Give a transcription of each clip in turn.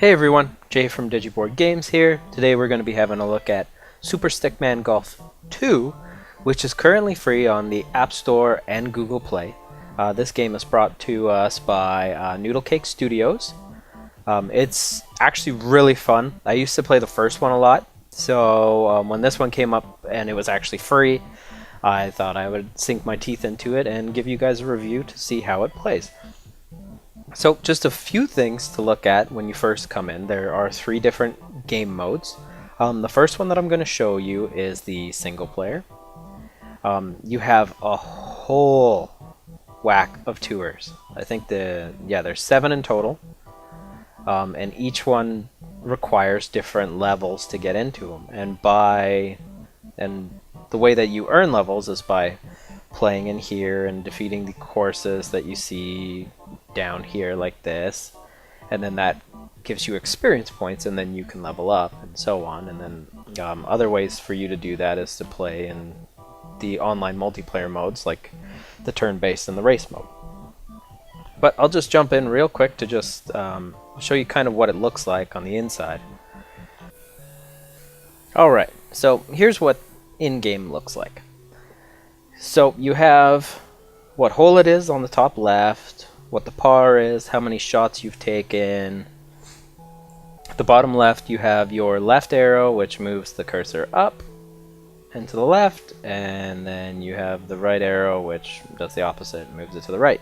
Hey everyone, Jay from Digiboard Games here. Today we're going to be having a look at Super Stickman Golf 2, which is currently free on the App Store and Google Play. This game is brought to us by Noodlecake Studios. It's actually really fun. I used to play the first one a lot, so when this one came up and it was actually free, I thought I would sink my teeth into it and give you guys a review to see how it plays. So just a few things to look at when you first come in. There are 3 different game modes. The first one that I'm going to show you is the single player. You have a whole whack of tours. I think there's 7 in total, and each one requires different levels to get into them. And the way that you earn levels is by playing in here and defeating the courses that you see down here like this, and then that gives you experience points, and then you can level up and so on. And then other ways for you to do that is to play in the online multiplayer modes like the turn-based and the race mode. But I'll just jump in real quick to just show you kind of what it looks like on the inside. Alright, so here's what in-game looks like. So you have what hole it is on the top left, what the par is, how many shots you've taken. At the bottom left you have your left arrow, which moves the cursor up and to the left, and then you have the right arrow, which does the opposite, moves it to the right.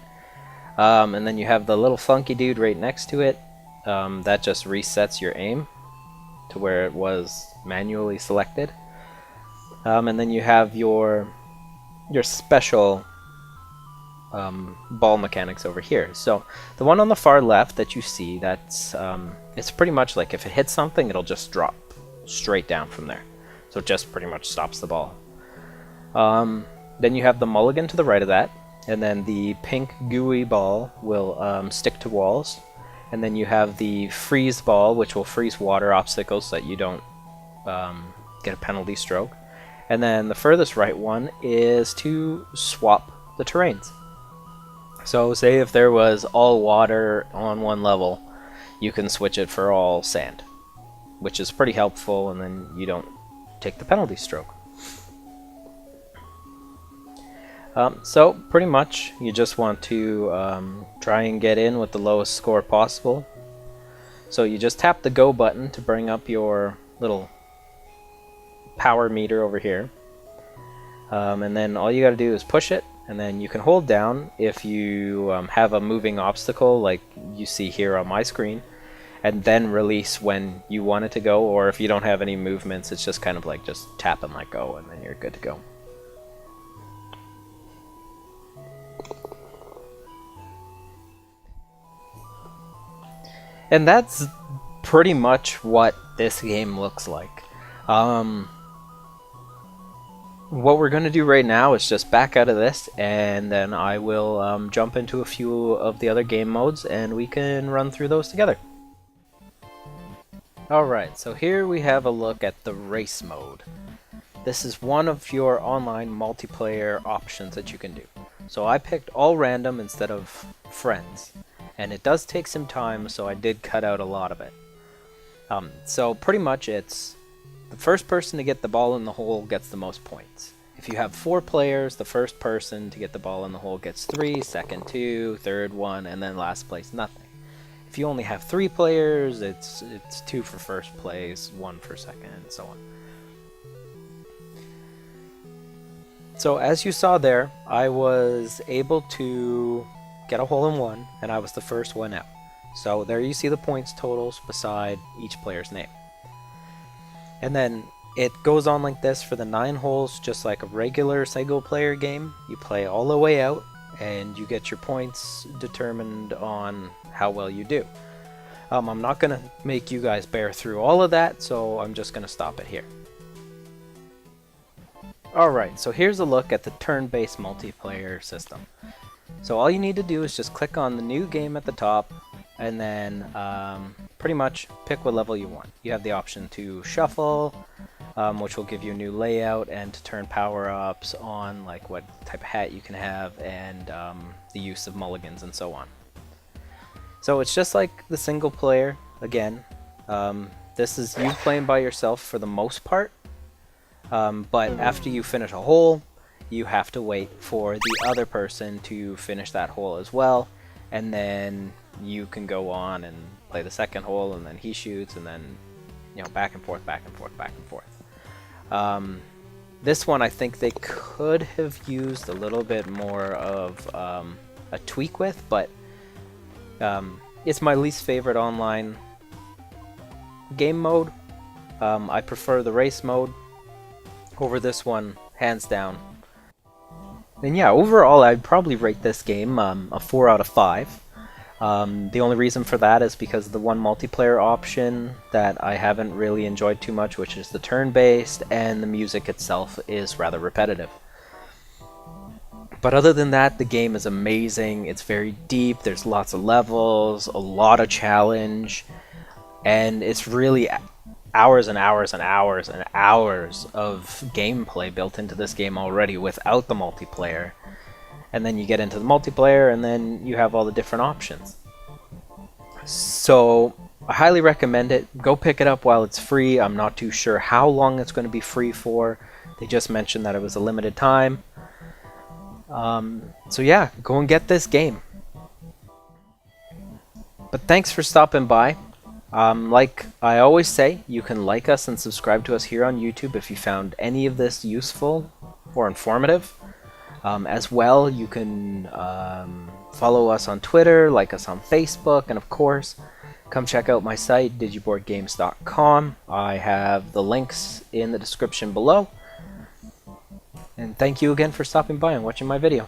And then you have the little funky dude right next to it. That just resets your aim to where it was manually selected. And then you have your special ball mechanics over here. So the one on the far left that you see, that's it's pretty much like if it hits something, it'll just drop straight down from there. So it just pretty much stops the ball. Then you have the mulligan to the right of that, and then the pink gooey ball will stick to walls. And then you have the freeze ball, which will freeze water obstacles so that you don't get a penalty stroke. And then the furthest right one is to swap the terrains. So say if there was all water on one level, you can switch it for all sand, which is pretty helpful, and then you don't take the penalty stroke. So pretty much you just want to try and get in with the lowest score possible. So you just tap the go button to bring up your little power meter over here, and then all you got to do is push it, and then you can hold down if you have a moving obstacle like you see here on my screen, and then release when you want it to go, or if you don't have any movements, it's just kind of like just tap and let go, and then you're good to go. And that's pretty much what this game looks like. What we're going to do right now is just back out of this, and then I will jump into a few of the other game modes, and we can run through those together. Alright, so here we have a look at the race mode. This is one of your online multiplayer options that you can do. So I picked all random instead of friends, and it does take some time, so I did cut out a lot of it. So pretty much it's the first person to get the ball in the hole gets the most points. If you have 4 players, the first person to get the ball in the hole gets 3, second 2, third 1, and then last place nothing. If you only have 3 players, it's 2 for first place, 1 for second, and so on. So as you saw there, I was able to get a hole in one, and I was the first one out. So there you see the points totals beside each player's name. And then it goes on like this for the 9 holes, just like a regular single player game. You play all the way out, and you get your points determined on how well you do. I'm not going to make you guys bear through all of that, so I'm just going to stop it here. Alright, so here's a look at the turn-based multiplayer system. So all you need to do is just click on the new game at the top, and then pretty much pick what level you want. You have the option to shuffle, which will give you a new layout, and to turn power-ups on, like what type of hat you can have, and the use of mulligans and so on. So it's just like the single player. again. This is you playing by yourself for the most part, but after you finish a hole, you have to wait for the other person to finish that hole as well, and then you can go on and play the second hole, and then he shoots, and then, you know, back and forth, back and forth, back and forth. This one I think they could have used a little bit more of a tweak with, but it's my least favorite online game mode. I prefer the race mode over this one, hands down. And yeah, overall I'd probably rate this game a 4 out of 5. The only reason for that is because of the one multiplayer option that I haven't really enjoyed too much, which is the turn-based, and the music itself is rather repetitive. But other than that, the game is amazing. It's very deep, there's lots of levels, a lot of challenge, and it's really hours and hours and hours and hours of gameplay built into this game already without the multiplayer. And then you get into the multiplayer, and then you have all the different options. So I highly recommend it. Go pick it up while it's free. I'm not too sure how long it's going to be free for. They just mentioned that it was a limited time. So yeah, go and get this game. But thanks for stopping by. Like I always say, you can like us and subscribe to us here on YouTube if you found any of this useful or informative. As well, you can follow us on Twitter, like us on Facebook, and of course, come check out my site, digiboardgames.com. I have the links in the description below. And thank you again for stopping by and watching my video.